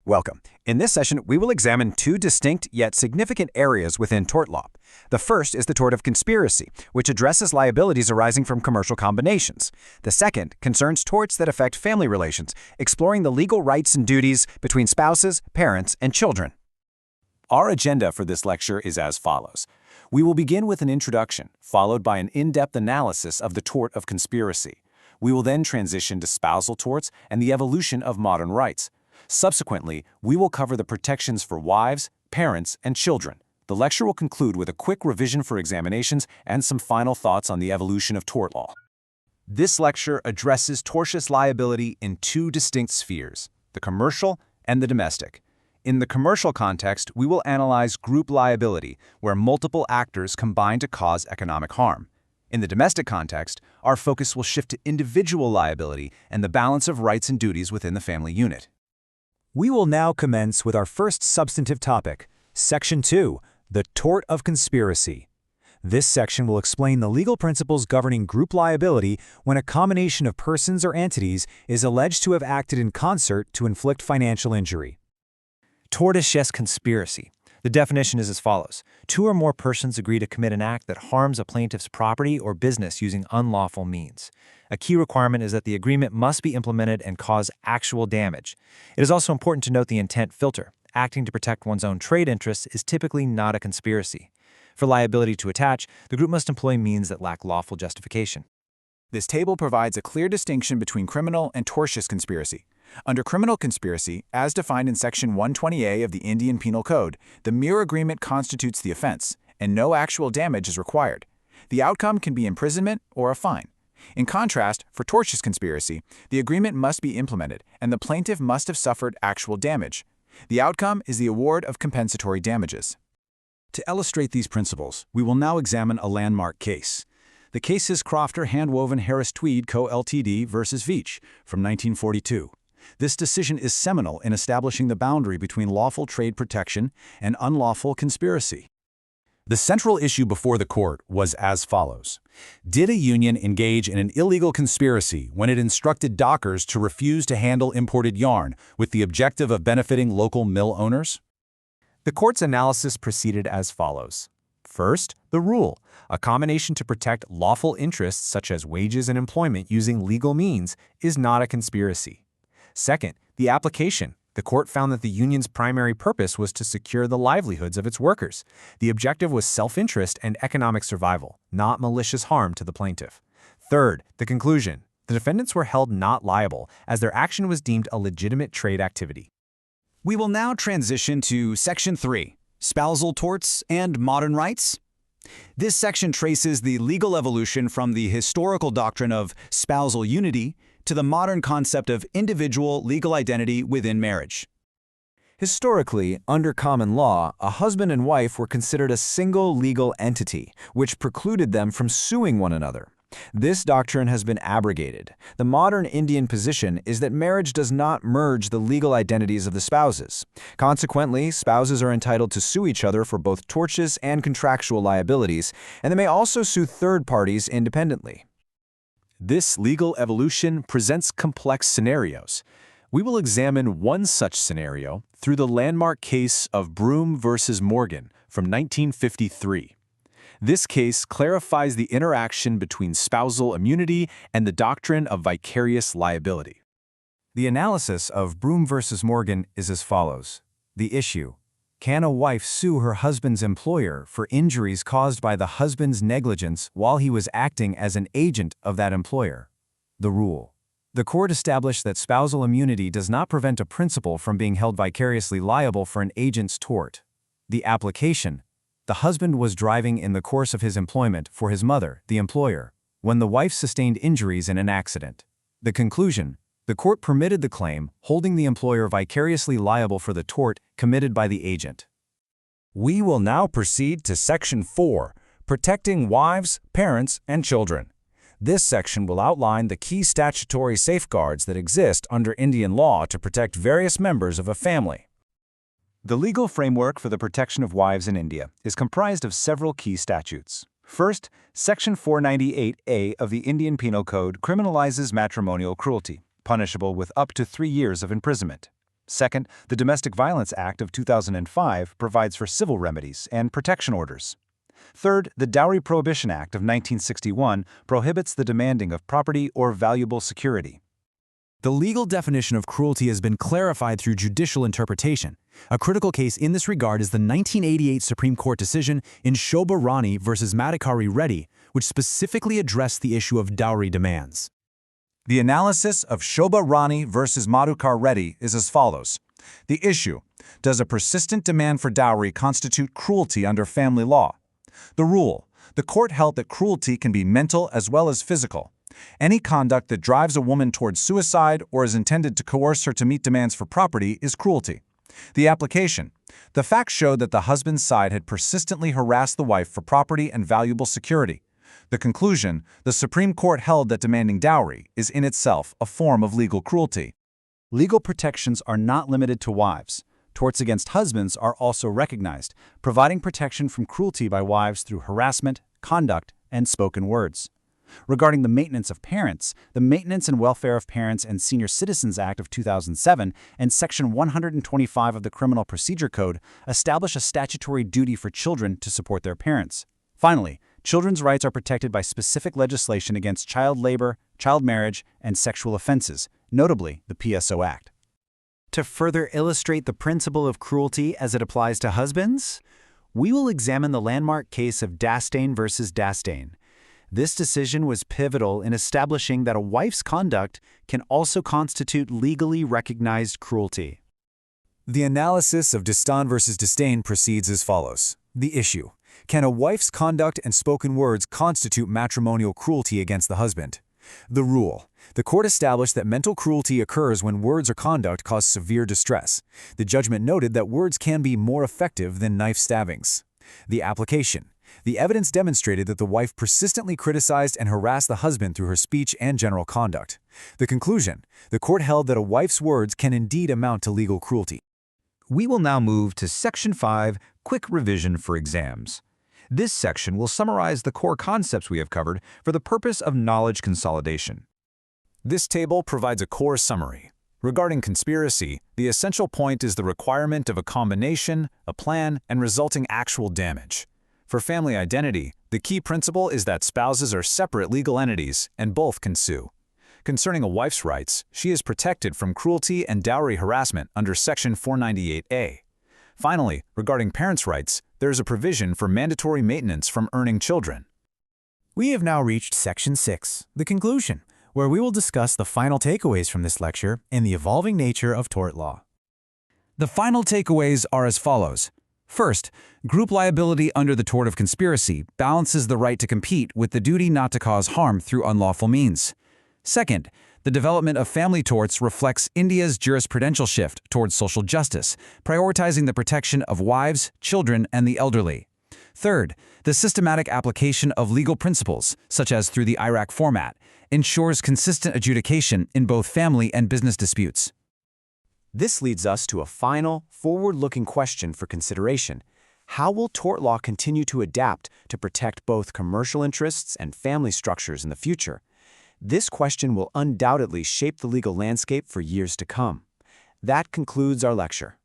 Welcome. In this session, we will examine two distinct yet significant areas within tort law. The first is the tort of conspiracy, which addresses liabilities arising from commercial combinations. The second concerns torts that affect family relations, exploring the legal rights and duties between spouses, parents, and children. Our agenda for this lecture is as follows. We will begin with an introduction, followed by an in-depth analysis of the tort of conspiracy. We will then transition to spousal torts and the evolution of modern rights. Subsequently, we will cover the protections for wives, parents, and children. The lecture will conclude with a quick revision for examinations and some final thoughts on the evolution of tort law. This lecture addresses tortious liability in two distinct spheres, the commercial and the domestic. In the commercial context, we will analyze group liability, where multiple actors combine to cause economic harm. In the domestic context, our focus will shift to individual liability and the balance of rights and duties within the family unit. We will now commence with our first substantive topic, Section 2, the tort of conspiracy. This section will explain the legal principles governing group liability when a combination of persons or entities is alleged to have acted in concert to inflict financial injury. Tortious conspiracy. The definition is as follows. Two or more persons agree to commit an act that harms a plaintiff's property or business using unlawful means. A key requirement is that the agreement must be implemented and cause actual damage. It is also important to note the intent filter. Acting to protect one's own trade interests is typically not a conspiracy. For liability to attach, the group must employ means that lack lawful justification. This table provides a clear distinction between criminal and tortious conspiracy. Under criminal conspiracy, as defined in Section 120A of the Indian Penal Code, the mere agreement constitutes the offense, and no actual damage is required. The outcome can be imprisonment or a fine. In contrast, for tortious conspiracy, the agreement must be implemented, and the plaintiff must have suffered actual damage. The outcome is the award of compensatory damages. To illustrate these principles, we will now examine a landmark case. The case is Crofter Handwoven Harris Tweed Co. Ltd. v. Veach from 1942. This decision is seminal in establishing the boundary between lawful trade protection and unlawful conspiracy. The central issue before the court was as follows. Did a union engage in an illegal conspiracy when it instructed dockers to refuse to handle imported yarn with the objective of benefiting local mill owners? The court's analysis proceeded as follows. First, the rule. A combination to protect lawful interests such as wages and employment using legal means is not a conspiracy. Second, the application. The court found that the union's primary purpose was to secure the livelihoods of its workers. The objective was self-interest and economic survival, not malicious harm to the plaintiff. Third, the conclusion. The defendants were held not liable as their action was deemed a legitimate trade activity. We will now transition to Section 3, Spousal Torts and Modern Rights. This section traces the legal evolution from the historical doctrine of spousal unity to the modern concept of individual legal identity within marriage. Historically, under common law, a husband and wife were considered a single legal entity, which precluded them from suing one another. This doctrine has been abrogated. The modern Indian position is that marriage does not merge the legal identities of the spouses. Consequently, spouses are entitled to sue each other for both tortious and contractual liabilities, and they may also sue third parties independently. This legal evolution presents complex scenarios. We will examine one such scenario through the landmark case of Broom v. Morgan from 1953. This case clarifies the interaction between spousal immunity and the doctrine of vicarious liability. The analysis of Broom v. Morgan is as follows. The issue. Can a wife sue her husband's employer for injuries caused by the husband's negligence while he was acting as an agent of that employer? The rule. The court established that spousal immunity does not prevent a principal from being held vicariously liable for an agent's tort. The application. The husband was driving in the course of his employment for his mother, the employer, when the wife sustained injuries in an accident. The conclusion. The court permitted the claim, holding the employer vicariously liable for the tort committed by the agent. We will now proceed to Section 4, Protecting Wives, Parents, and Children. This section will outline the key statutory safeguards that exist under Indian law to protect various members of a family. The legal framework for the protection of wives in India is comprised of several key statutes. First, Section 498A of the Indian Penal Code criminalizes matrimonial cruelty, punishable with up to 3 years of imprisonment. Second, the Domestic Violence Act of 2005 provides for civil remedies and protection orders. Third, the Dowry Prohibition Act of 1961 prohibits the demanding of property or valuable security. The legal definition of cruelty has been clarified through judicial interpretation. A critical case in this regard is the 1988 Supreme Court decision in Shobha Rani versus Madhukari Reddy, which specifically addressed the issue of dowry demands. The analysis of Shobha Rani versus Madhukar Reddy is as follows. The issue: does a persistent demand for dowry constitute cruelty under family law? The rule: the court held that cruelty can be mental as well as physical. Any conduct that drives a woman towards suicide or is intended to coerce her to meet demands for property is cruelty. The application: the facts showed that the husband's side had persistently harassed the wife for property and valuable security. The conclusion: the Supreme Court held that demanding dowry is in itself a form of legal cruelty. Legal protections are not limited to wives. Torts against husbands are also recognized, providing protection from cruelty by wives through harassment, conduct, and spoken words. Regarding the maintenance of parents, the Maintenance and Welfare of Parents and Senior Citizens Act of 2007 and Section 125 of the Criminal Procedure Code establish a statutory duty for children to support their parents. Finally, children's rights are protected by specific legislation against child labor, child marriage, and sexual offenses, notably the PSO Act. To further illustrate the principle of cruelty as it applies to husbands, we will examine the landmark case of Dastane versus Dastane. This decision was pivotal in establishing that a wife's conduct can also constitute legally recognized cruelty. The analysis of Dastane versus Dastane proceeds as follows. The issue: can a wife's conduct and spoken words constitute matrimonial cruelty against the husband? The rule: the court established that mental cruelty occurs when words or conduct cause severe distress. The judgment noted that words can be more effective than knife stabbings. The application: the evidence demonstrated that the wife persistently criticized and harassed the husband through her speech and general conduct. The conclusion: the court held that a wife's words can indeed amount to legal cruelty. We will now move to Section 5, Quick Revision for Exams. This section will summarize the core concepts we have covered for the purpose of knowledge consolidation. This table provides a core summary. Regarding conspiracy, the essential point is the requirement of a combination, a plan, and resulting actual damage. For family identity, the key principle is that spouses are separate legal entities and both can sue. Concerning a wife's rights, she is protected from cruelty and dowry harassment under Section 498A. Finally, regarding parents' rights, there is a provision for mandatory maintenance from earning children. We have now reached Section 6, the conclusion, where we will discuss the final takeaways from this lecture and the evolving nature of tort law. The final takeaways are as follows. First, group liability under the tort of conspiracy balances the right to compete with the duty not to cause harm through unlawful means. Second, the development of family torts reflects India's jurisprudential shift towards social justice, prioritizing the protection of wives, children, and the elderly. Third, the systematic application of legal principles, such as through the IRAC format, ensures consistent adjudication in both family and business disputes. This leads us to a final, forward-looking question for consideration. How will tort law continue to adapt to protect both commercial interests and family structures in the future? This question will undoubtedly shape the legal landscape for years to come. That concludes our lecture.